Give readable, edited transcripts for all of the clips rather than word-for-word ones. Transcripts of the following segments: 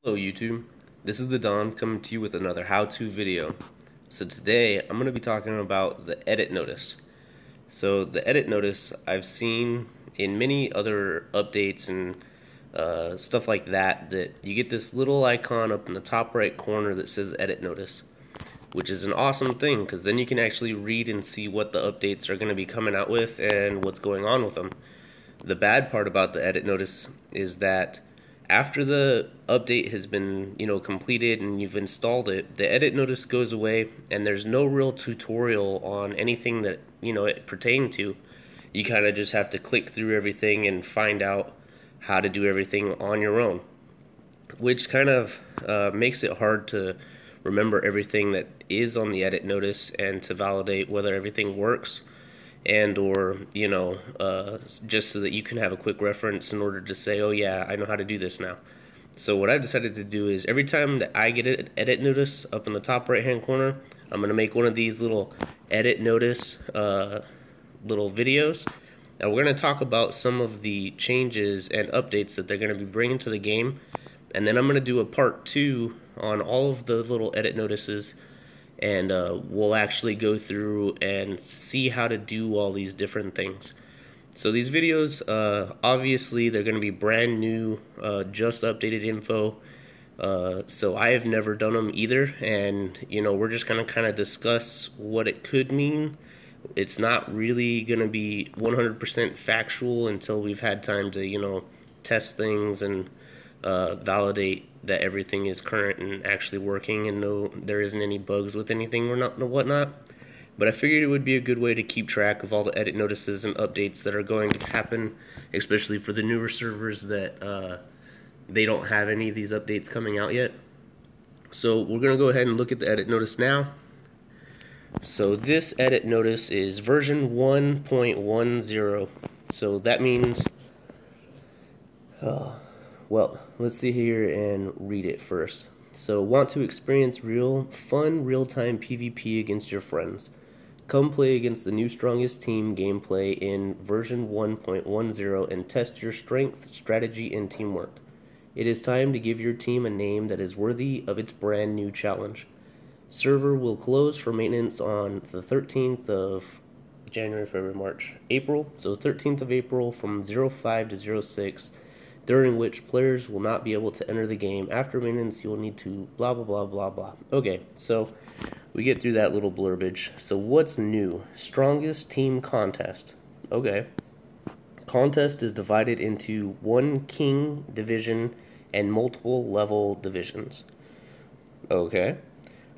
Hello YouTube, this is TheDon coming to you with another how-to video. So today I'm going to be talking about the edit notice. So the edit notice I've seen in many other updates and stuff like that you get this little icon up in the top right corner that says edit notice, which is an awesome thing because then you can actually read and see what the updates are going to be coming out with and what's going on with them. The bad part about the edit notice is that after the update has been, completed and you've installed it, the edit notice goes away and there's no real tutorial on anything that, it pertained to. You kind of just have to click through everything and find out how to do everything on your own, which kind of makes it hard to remember everything that is on the edit notice and to validate whether everything works and or just so that you can have a quick reference in order to say, oh yeah, I know how to do this now. So what I've decided to do is every time that I get an edit notice up in the top right hand corner, I'm going to make one of these little edit notice little videos, and we're going to talk about some of the changes and updates that they're going to be bringing to the game, and then I'm going to do a part 2 on all of the little edit notices, and we'll actually go through and see how to do all these different things. So these videos, obviously they're going to be brand new, just updated info, so I have never done them either, and we're just going to kind of discuss what it could mean. It's not really going to be 100% factual until we've had time to test things and validate that everything is current and actually working, and no, there isn't any bugs with anything or whatnot. But I figured it would be a good way to keep track of all the edit notices and updates that are going to happen, especially for the newer servers that they don't have any of these updates coming out yet. So we're going to go ahead and look at the edit notice now. So this edit notice is version 1.10. So that means well, let's see here and read it first. So, want to experience fun, real-time PvP against your friends? Come play against the new strongest team gameplay in version 1.10 and test your strength, strategy, and teamwork. It is time to give your team a name that is worthy of its brand new challenge. Server will close for maintenance on the 13th of January, February, March, April. So 13th of April from 05 to 06. During which players will not be able to enter the game. After maintenance, you will need to blah, blah, blah, blah, blah. Okay, so we get through that little blurbage. So what's new? Strongest team contest. Okay. Contest is divided into one king division and multiple level divisions. Okay.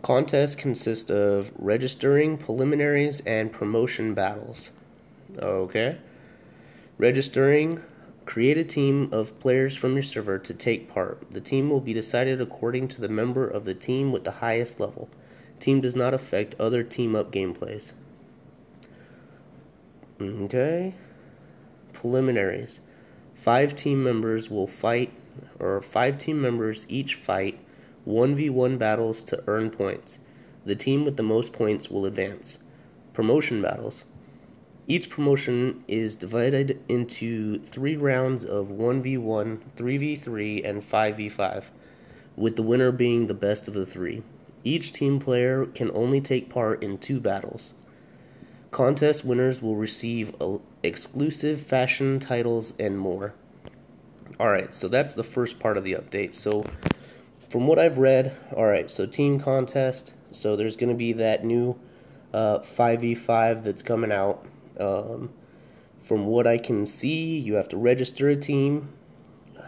Contest consists of registering, preliminaries, and promotion battles. Okay. Registering. Create a team of players from your server to take part. The team will be decided according to the member of the team with the highest level. Team does not affect other team-up gameplays. Okay. Preliminaries. 5 team members will fight, or 5 team members each fight 1v1 battles to earn points. The team with the most points will advance. Promotion battles. Each promotion is divided into 3 rounds of 1v1, 3v3, and 5v5, with the winner being the best of the 3. Each team player can only take part in 2 battles. Contest winners will receive exclusive fashion titles and more. Alright, so that's the first part of the update. So, from what I've read, alright, so team contest, so there's going to be that new 5v5 that's coming out. From what I can see, you have to register a team.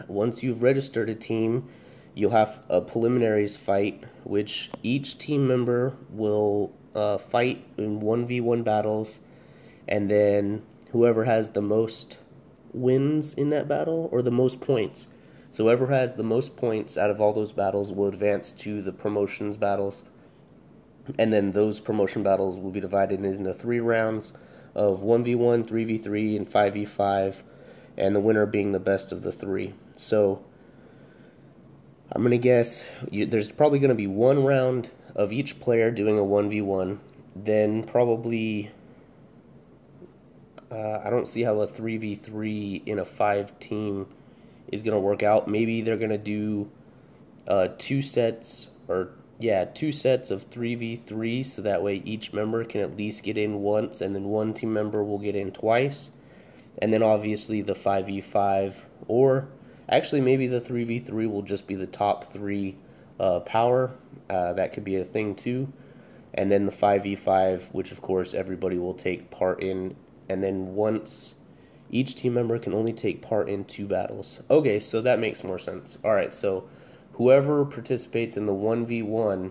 Once you've registered a team, you'll have a preliminaries fight, which each team member will fight in 1v1 battles, and then whoever has the most wins in that battle, or the most points. So whoever has the most points out of all those battles will advance to the promotions battles, and then those promotion battles will be divided into 3 rounds of 1v1, 3v3, and 5v5, and the winner being the best of the 3. So, I'm going to guess there's probably going to be 1 round of each player doing a 1v1, then probably, I don't see how a 3v3 in a 5 team is going to work out. Maybe they're going to do two sets, or yeah, two sets of 3v3, so that way each member can at least get in once, and then one team member will get in twice. And then obviously the 5v5, or actually maybe the 3v3 will just be the top three power. That could be a thing too. And then the 5v5, which of course everybody will take part in. And then once each team member can only take part in 2 battles. Okay, so that makes more sense. Alright, so whoever participates in the 1v1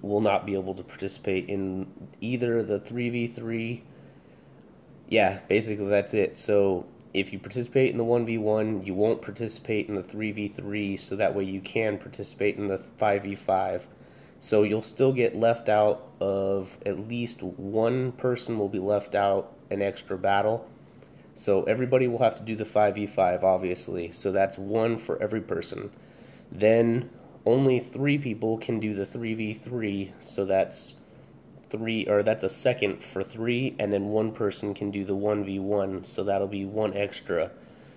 will not be able to participate in either the 3v3. Yeah, basically that's it. So if you participate in the 1v1, you won't participate in the 3v3, so that way you can participate in the 5v5. So you'll still get left out of, at least one person will be left out an extra battle. So everybody will have to do the 5v5, obviously. So that's one for every person. Then only 3 people can do the 3v3, so that's that's a second for 3, and then one person can do the 1v1, so that'll be one extra.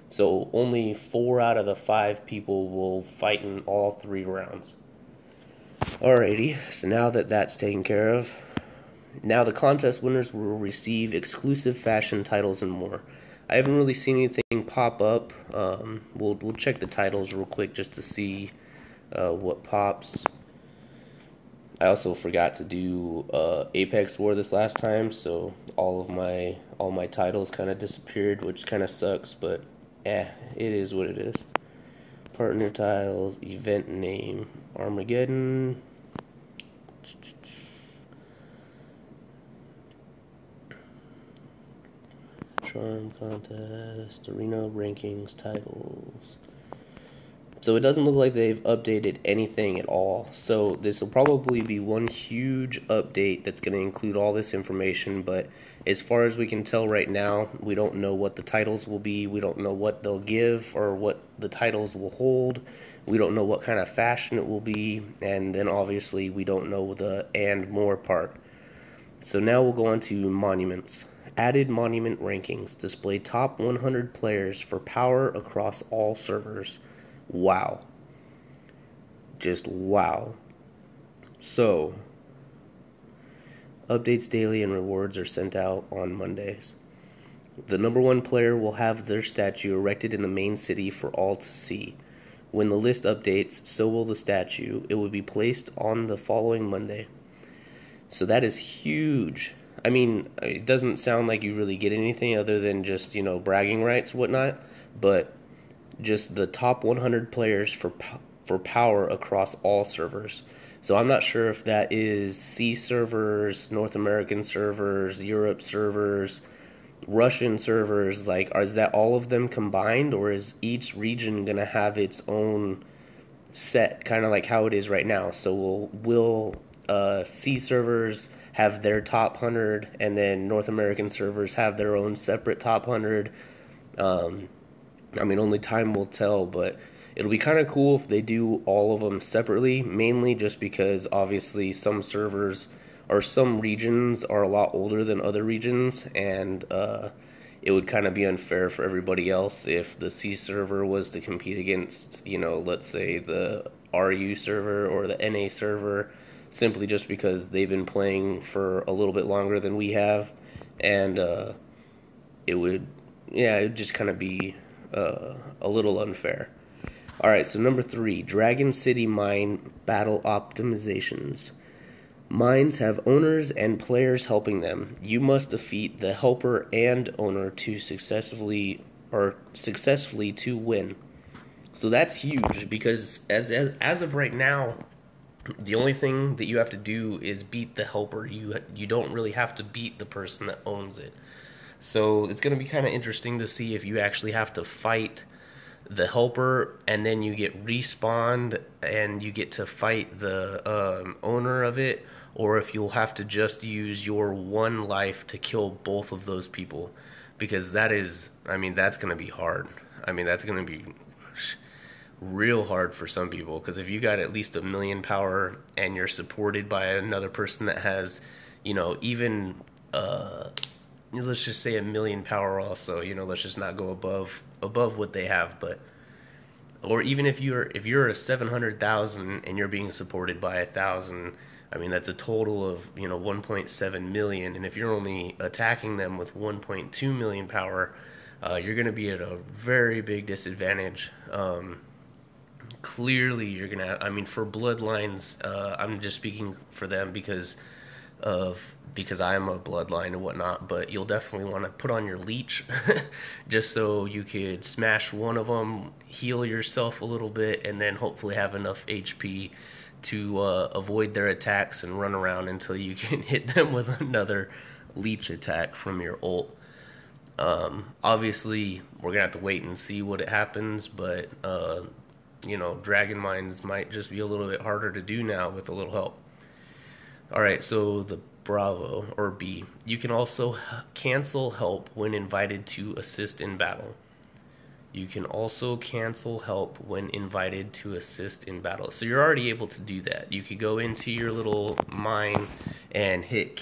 So only 4 out of the 5 people will fight in all 3 rounds. Alrighty, so now that that's taken care of, now the contest winners will receive exclusive fashion titles and more. I haven't really seen anything pop up. We'll check the titles real quick just to see what pops. I also forgot to do Apex War this last time, so all my titles kind of disappeared, which kind of sucks, but it is what it is. Partner tiles, event name, Armageddon. Charm contest, arena rankings, titles. So it doesn't look like they've updated anything at all. So this will probably be one huge update that's going to include all this information, but as far as we can tell right now, we don't know what the titles will be. We don't know what they'll give or what the titles will hold. We don't know what kind of fashion it will be, and then obviously we don't know the and more part. So now we'll go on to monuments. Added monument rankings display top 100 players for power across all servers. Wow. Just wow. So, updates daily and rewards are sent out on Mondays. The number 1 player will have their statue erected in the main city for all to see. When the list updates, so will the statue. It will be placed on the following Monday. So that is huge. I mean, it doesn't sound like you really get anything other than just, bragging rights, whatnot, but just the top 100 players for power across all servers. So I'm not sure if that is C servers, North American servers, Europe servers, Russian servers. Like, is that all of them combined, or is each region gonna have its own set, kind of like how it is right now? So will C servers have their top 100, and then North American servers have their own separate top 100? I mean, only time will tell, but it'll be kind of cool if they do all of them separately, mainly just because obviously some servers or some regions are a lot older than other regions, and it would kind of be unfair for everybody else if the C server was to compete against, let's say the RU server or the NA server, simply just because they've been playing for a little bit longer than we have, and it would just kind of be a little unfair. Alright, so number 3, Dragon City Mine Battle Optimizations. Mines have owners and players helping them. You must defeat the helper and owner to successfully to win. So that's huge, because as of right now, the only thing that you have to do is beat the helper. You don't really have to beat the person that owns it. So it's going to be kind of interesting to see if you actually have to fight the helper and then you get respawned and you get to fight the owner of it, or if you'll have to just use your 1 life to kill both of those people, because that's going to be hard. That's going to be real hard for some people, because if you got at least 1,000,000 power and you're supported by another person that has, even let's just say 1,000,000 power also, let's just not go above what they have, but or even if you're a 700,000 and you're being supported by 1,000, I mean that's a total of 1.7 million, and if you're only attacking them with 1.2 million power, you're going to be at a very big disadvantage. Clearly, you're gonna. I mean, for bloodlines, I'm just speaking for them because I'm a bloodline and whatnot, but you'll definitely want to put on your leech just so you could smash one of them, heal yourself a little bit, and then hopefully have enough HP to avoid their attacks and run around until you can hit them with another leech attack from your ult. Obviously, we're gonna have to wait and see what it happens, but Dragon Mines might just be a little bit harder to do now with a little help. Alright, so the Bravo, or B. You can also cancel help when invited to assist in battle. You can also cancel help when invited to assist in battle. So you're already able to do that. You could go into your little mine and hit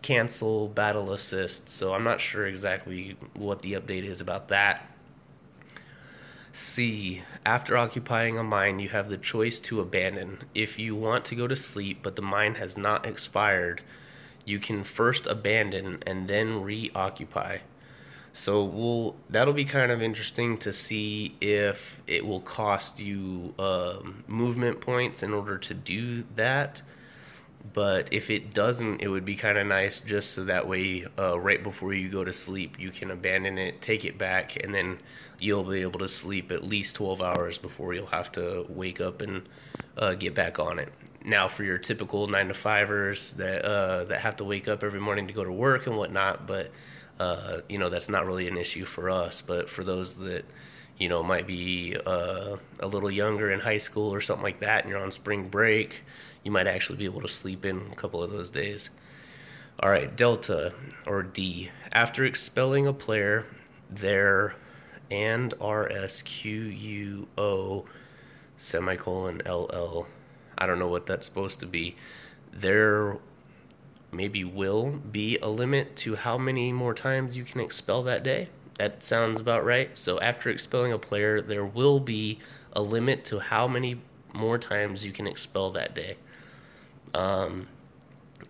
cancel battle assist. So I'm not sure exactly what the update is about that. C. After occupying a mine, you have the choice to abandon. If you want to go to sleep but the mine has not expired, you can first abandon and then reoccupy. So that'll be kind of interesting to see if it will cost you movement points in order to do that. But if it doesn't, it would be kind of nice just so that way right before you go to sleep you can abandon it, take it back, and then you'll be able to sleep at least 12 hours before you'll have to wake up and get back on it. Now for your typical 9 to 5ers that have to wake up every morning to go to work and whatnot, but that's not really an issue for us. But for those that might be a little younger in high school or something like that and you're on spring break, you might actually be able to sleep in a couple of those days. Alright, Delta, or D. After expelling a player, their and RSQUO semicolon LL. I don't know what that's supposed to be. There maybe will be a limit to how many more times you can expel that day. That sounds about right. So after expelling a player, there will be a limit to how many more times you can expel that day.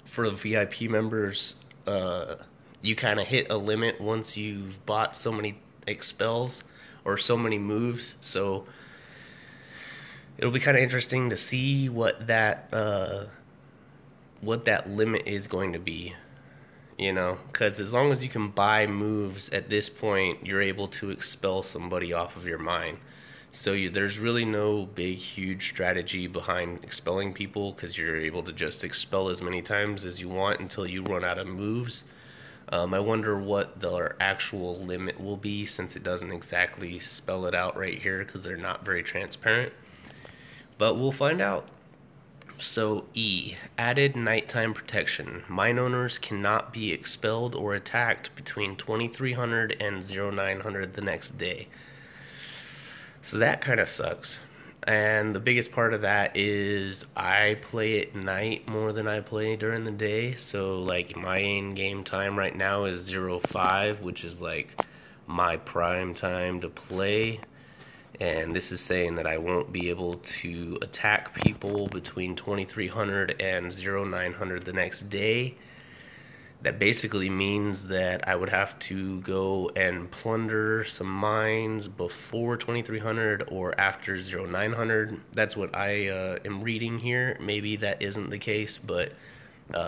For the VIP members, you kind of hit a limit once you've bought so many expels or so many moves. So it'll be kind of interesting to see what that limit is going to be. Because as long as you can buy moves at this point, you're able to expel somebody off of your mine. So there's really no big, huge strategy behind expelling people, because you're able to just expel as many times as you want until you run out of moves. I wonder what their actual limit will be, since it doesn't exactly spell it out right here, because they're not very transparent. But we'll find out. So E, added nighttime protection. Mine owners cannot be expelled or attacked between 2300 and 0900 the next day. So that kind of sucks. And the biggest part of that is I play at night more than I play during the day. So like my in-game time right now is 05, which is like my prime time to play. And this is saying that I won't be able to attack people between 2300 and 0900 the next day. That basically means that I would have to go and plunder some mines before 2300 or after 0900. That's what I am reading here. Maybe that isn't the case, but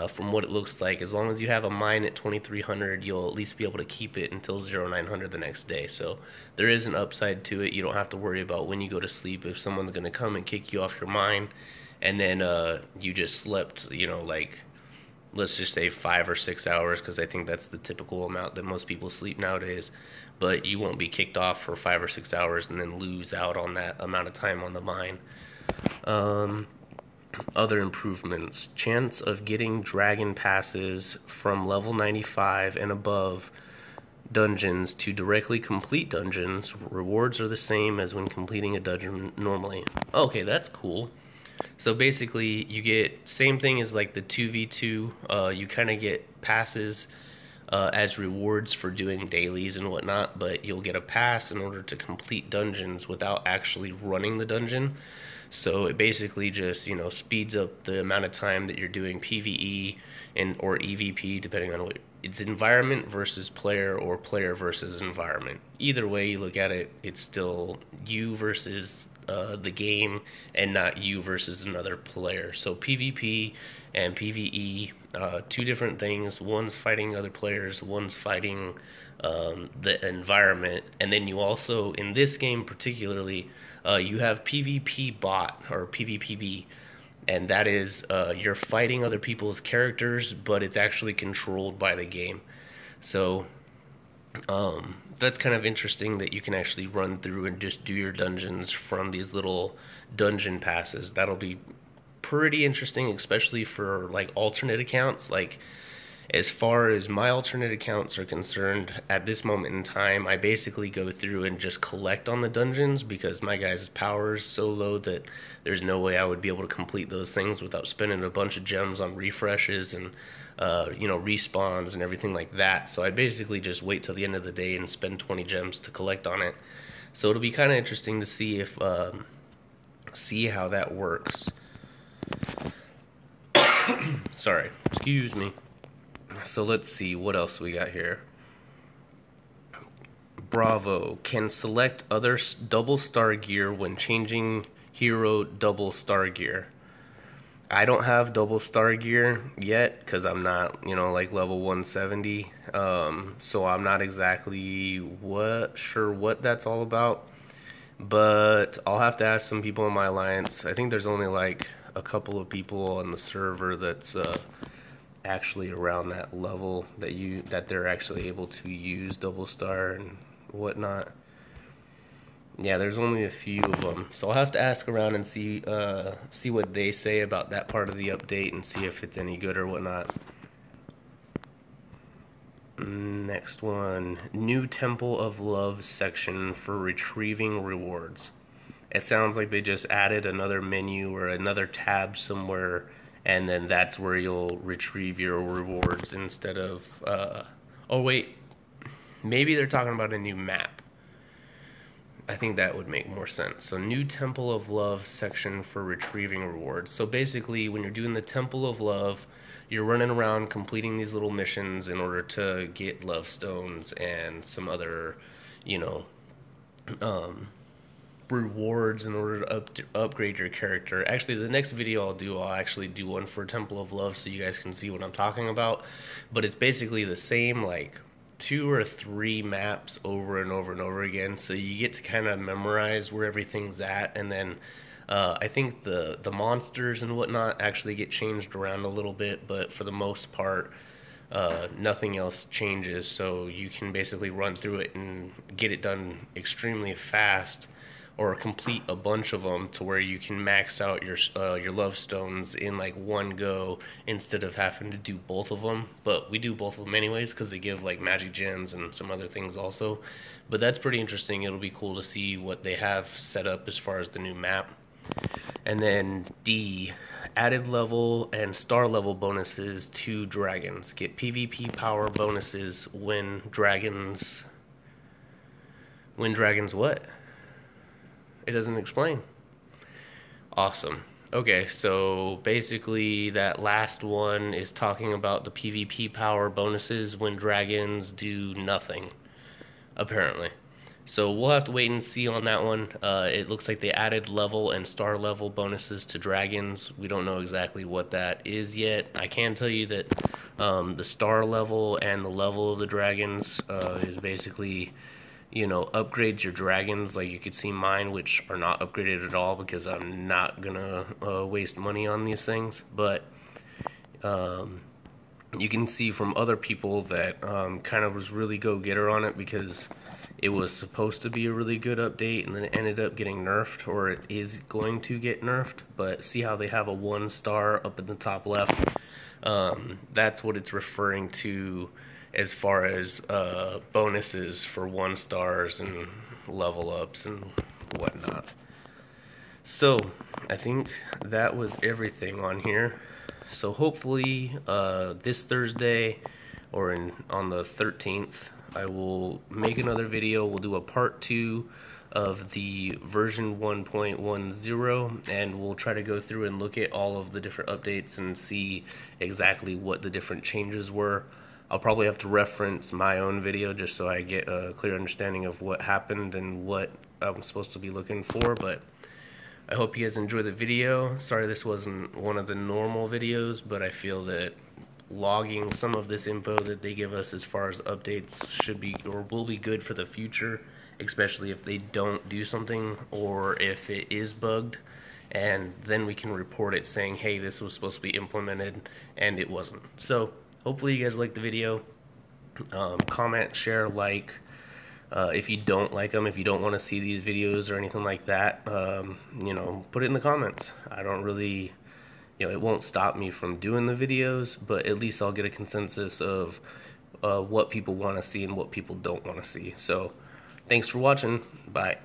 from what it looks like, as long as you have a mine at 2300, you'll at least be able to keep it until 0900 the next day. So there is an upside to it. You don't have to worry about when you go to sleep if someone's going to come and kick you off your mine, and then you just slept, like, let's just say 5 or 6 hours, because I think that's the typical amount that most people sleep nowadays. But you won't be kicked off for 5 or 6 hours and then lose out on that amount of time on the mine. Other improvements. Chance of getting dragon passes from level 95 and above dungeons to directly complete dungeons. Rewards are the same as when completing a dungeon normally. Okay, that's cool. So basically, you get same thing as like the 2v2. You kind of get passes as rewards for doing dailies and whatnot, but you'll get a pass in order to complete dungeons without actually running the dungeon. So it basically just, speeds up the amount of time that you're doing PvE and or EVP, depending on what it's environment versus player or player versus environment. Either way you look at it, it's still you versus the game and not you versus another player. So PvP and PvE, two different things. One's fighting other players, one's fighting the environment. And then you also, in this game particularly, you have PvP bot or PvPB, and that is you're fighting other people's characters, but it's actually controlled by the game. So that's kind of interesting that you can actually run through and just do your dungeons from these little dungeon passes. That'll be pretty interesting, especially for like alternate accounts. Like, as far as my alternate accounts are concerned, at this moment in time, I basically go through and just collect on the dungeons because my guy's power is so low that there's no way I would be able to complete those things without spending a bunch of gems on refreshes and respawns and everything like that. So I basically just wait till the end of the day and spend 20 gems to collect on it. So it'll be kind of interesting to see if see how that works. Sorry, excuse me. So let's see what else we got here. Bravo can select other double star gear when changing hero double star gear. I don't have double star gear yet because I'm not, like level 170. So I'm not exactly sure what that's all about. But I'll have to ask some people in my alliance. I think there's only like a couple of people on the server that's actually around that level that they're actually able to use double star and whatnot. Yeah, there's only a few of them, so I'll have to ask around and see what they say about that part of the update and see if it's any good or whatnot. Next one, new Temple of Love section for retrieving rewards. It sounds like they just added another menu or another tab somewhere, and then that's where you'll retrieve your rewards instead of oh wait, maybe they're talking about a new map. I think that would make more sense. So new Temple of Love section for retrieving rewards. So basically when you're doing the Temple of Love, you're running around completing these little missions in order to get love stones and some other rewards in order to upgrade your character. Actually, the next video I'll actually do one for Temple of Love so you guys can see what I'm talking about. But it's basically the same, like 2 or 3 maps over and over and over again, so you get to kind of memorize where everything's at. And then I think the monsters and whatnot actually get changed around a little bit, but for the most part nothing else changes, so you can basically run through it and get it done extremely fast, or complete a bunch of them to where you can max out your love stones in like one go instead of having to do both of them. But we do both of them anyways because they give like magic gems and some other things also. But that's pretty interesting. It'll be cool to see what they have set up as far as the new map. And then D, added level and star level bonuses to dragons. Get PvP power bonuses when dragons what? It doesn't explain. Awesome. Okay, so basically that last one is talking about the PvP power bonuses when dragons do nothing, apparently. So we'll have to wait and see on that one. It looks like they added level and star level bonuses to dragons. We don't know exactly what that is yet. I can tell you that the star level and the level of the dragons is basically, upgrades your dragons. Like you could see mine, which are not upgraded at all because I'm not gonna waste money on these things. But you can see from other people that kind of was really go-getter on it because it was supposed to be a really good update and then it ended up getting nerfed, or it is going to get nerfed. But see how they have a 1 star up in the top left? That's what it's referring to as far as bonuses for 1 stars and level ups and whatnot. So I think that was everything on here. So hopefully this Thursday on the 13th, I will make another video. We'll do a part 2 of the version 1.10, and we'll try to go through and look at all of the different updates and see exactly what the different changes were. I'll probably have to reference my own video just so I get a clear understanding of what happened and what I'm supposed to be looking for, but I hope you guys enjoy the video. Sorry this wasn't one of the normal videos, but I feel that logging some of this info that they give us as far as updates should be or will be good for the future, especially if they don't do something or if it is bugged, and then we can report it saying, hey, this was supposed to be implemented and it wasn't. So hopefully you guys like the video. Comment, share, like. If you don't like them, if you don't want to see these videos or anything like that, you know, put it in the comments. I don't really, you know, it won't stop me from doing the videos, but at least I'll get a consensus of what people want to see and what people don't want to see. So, thanks for watching. Bye.